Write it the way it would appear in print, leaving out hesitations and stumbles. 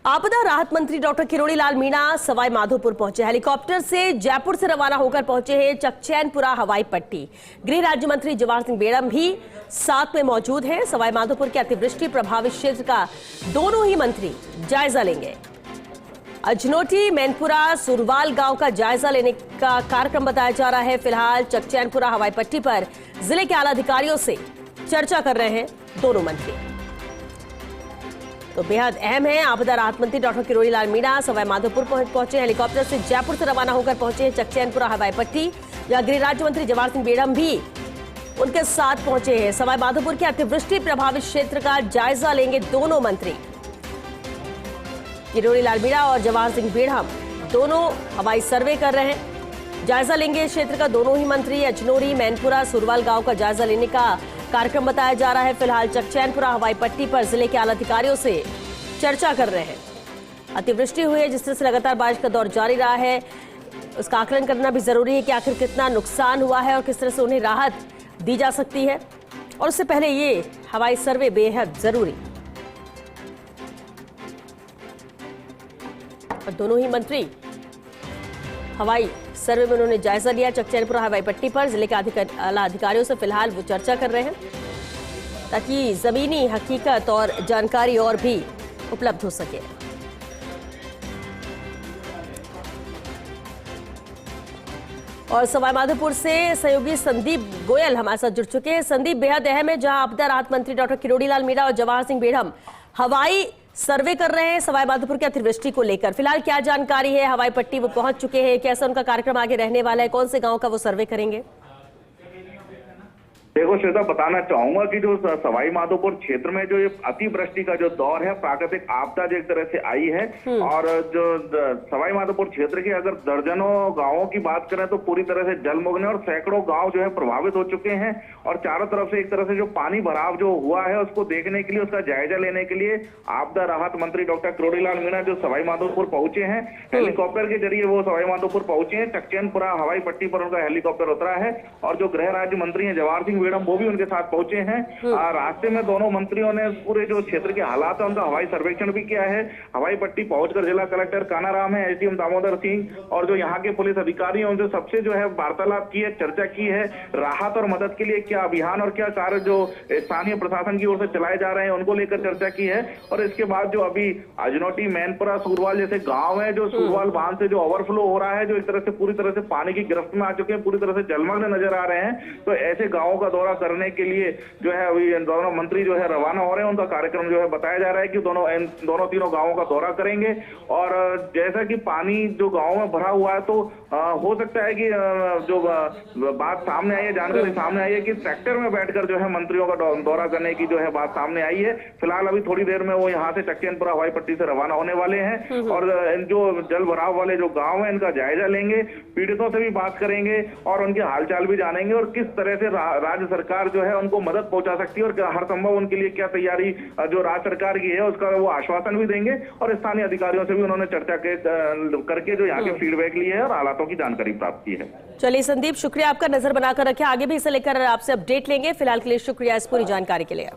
आपदा राहत मंत्री डॉक्टर किरोड़ी लाल मीणा सवाई माधोपुर पहुंचे। हेलीकॉप्टर से जयपुर से रवाना होकर पहुंचे हैं चकचैनपुरा हवाई पट्टी। गृह राज्य मंत्री जवाहर सिंह बेड़म भी साथ में मौजूद हैं। सवाई माधोपुर के अतिवृष्टि प्रभावित क्षेत्र का दोनों ही मंत्री जायजा लेंगे। अजनोटी मैनपुरा सुरवाल गांव का जायजा लेने का कार्यक्रम बताया जा रहा है। फिलहाल चकचैनपुरा हवाई पट्टी पर जिले के आला अधिकारियों से चर्चा कर रहे हैं दोनों मंत्री। तो बेहद अहम है, आपदा राहत मंत्री डॉक्टर किरोड़ी लाल मीणा सवाई माधोपुर पहुंचे। हेलीकॉप्टर से जयपुर से रवाना होकर पहुंचे चकचैनपुरा हवाई पट्टी। यहां गृह राज्य मंत्री जवाहर सिंह बेड़म भी उनके साथ पहुंचे हैं। सवाई माधोपुर के अतिवृष्टि प्रभावित क्षेत्र का जायजा लेंगे दोनों मंत्री। किरोड़ी लाल मीणा और जवाहर सिंह बेड़म दोनों हवाई सर्वे कर रहे हैं, जायजा लेंगे क्षेत्र का दोनों ही मंत्री। अजनोरी मैनपुरा सुरवाल गांव का जायजा लेने का कार्यक्रम बताया जा रहा है। फिलहाल चकचैनपुरा हवाई पट्टी पर जिले के आला अधिकारियों से चर्चा कर रहे हैं। अतिवृष्टि हुई है, जिस तरह से लगातार बारिश का दौर जारी रहा है, उसका आकलन करना भी जरूरी है कि आखिर कितना नुकसान हुआ है और किस तरह से उन्हें राहत दी जा सकती है। और उससे पहले ये हवाई सर्वे बेहद जरूरी। और दोनों ही मंत्री हवाई सर्वे में उन्होंने जायजा लिया। चकचैनपुरा हवाई पट्टी पर जिले के आला अधिकारियों से फिलहाल वो चर्चा कर रहे हैं ताकि जमीनी हकीकत और जानकारी और भी उपलब्ध हो सके। और सवाई माधोपुर से सहयोगी संदीप गोयल हमारे साथ जुड़ चुके हैं। संदीप, बेहद अहम है, जहां आपदा राहत मंत्री डॉक्टर किरोड़ी लाल मीणा और जवाहर सिंह बेड़म हवाई सर्वे कर रहे हैं सवाई माधोपुर की अतिवृष्टि को लेकर। फिलहाल क्या जानकारी है? हवाई पट्टी वो पहुंच चुके हैं, कैसा उनका कार्यक्रम आगे रहने वाला है, कौन से गांव का वो सर्वे करेंगे? देखो श्वेता, बताना चाहूंगा कि जो सवाई माधोपुर क्षेत्र में जो ये अतिवृष्टि का जो दौर है, प्राकृतिक आपदा जो एक तरह से आई है, और जो सवाई माधोपुर क्षेत्र के अगर दर्जनों गांवों की बात करें तो पूरी तरह से जलमग्न और सैकड़ों गांव जो है प्रभावित हो चुके हैं। और चारों तरफ से एक तरह से जो पानी भराव जो हुआ है उसको देखने के लिए, उसका जायजा लेने के लिए आपदा राहत मंत्री डॉक्टर किरोड़ी लाल मीणा जो सवाई माधोपुर पहुंचे हैं। हेलीकॉप्टर के जरिए वो सवाई माधोपुर पहुंचे हैं। चकचैनपुरा हवाई पट्टी पर उनका हेलीकॉप्टर उतरा है और जो गृह राज्य मंत्री है जवाहर सिंह बेड़म वो भी उनके साथ पहुंचे हैं। रास्ते में दोनों मंत्रियों ने पूरे जो क्षेत्र के हालात है उनका हवाई सर्वेक्षण भी किया है। हवाई पट्टी पहुंचकर जिला कलेक्टर कानाराम है, एसडीएम दामोदर सिंह और जो यहाँ के पुलिस अधिकारी हैं उनसे सबसे जो है वार्तालाप की है, चर्चा की है। राहत और मदद के लिए क्या अभियान और क्या कार्य जो स्थानीय प्रशासन की ओर से चलाए जा रहे हैं उनको लेकर चर्चा की है। और इसके बाद जो अभी अजनोटी मैनपुरा सुरवाल जैसे गाँव है, जो सुरवाल बांध से जो ओवरफ्लो हो रहा है, जो एक तरह से पूरी तरह से पानी की गिरफ्त में आ चुके हैं, पूरी तरह से जलमग्न नजर आ रहे हैं, तो ऐसे गाँवों का दौरा करने के लिए जो है अभी दोनों मंत्री जो है रवाना हो रहे हैं। उनका कार्यक्रम जो है बताया जा रहा है कि दोनों तीनों गांवों का दौरा करेंगे। और जैसा कि पानी जो गांवों में भरा हुआ है तो हो सकता है कि जो बात सामने आई है, जानकारी सामने आई है कि ट्रैक्टर में बैठकर जो है मंत्रियों का दौरा करने की जो है बात सामने आई है। फिलहाल अभी थोड़ी देर में वो यहाँ से चकचैनपुरा हवाई पट्टी से रवाना होने वाले हैं और जो जल भराव वाले जो गाँव है इनका जायजा लेंगे, पीड़ितों से भी बात करेंगे और उनके हालचाल भी जानेंगे और किस तरह से राज्य सरकार जो है उनको मदद पहुंचा सकती है और हर संभव उनके लिए क्या तैयारी जो राज्य सरकार की है उसका वो आश्वासन भी देंगे। और स्थानीय अधिकारियों से भी उन्होंने चर्चा करके जो यहाँ के फीडबैक लिए है और हालातों की जानकारी प्राप्त की है। चलिए संदीप, शुक्रिया, आपका नजर बनाकर रखे, आगे भी इसे लेकर आपसे अपडेट लेंगे। फिलहाल के लिए शुक्रिया इस पूरी जानकारी के लिए।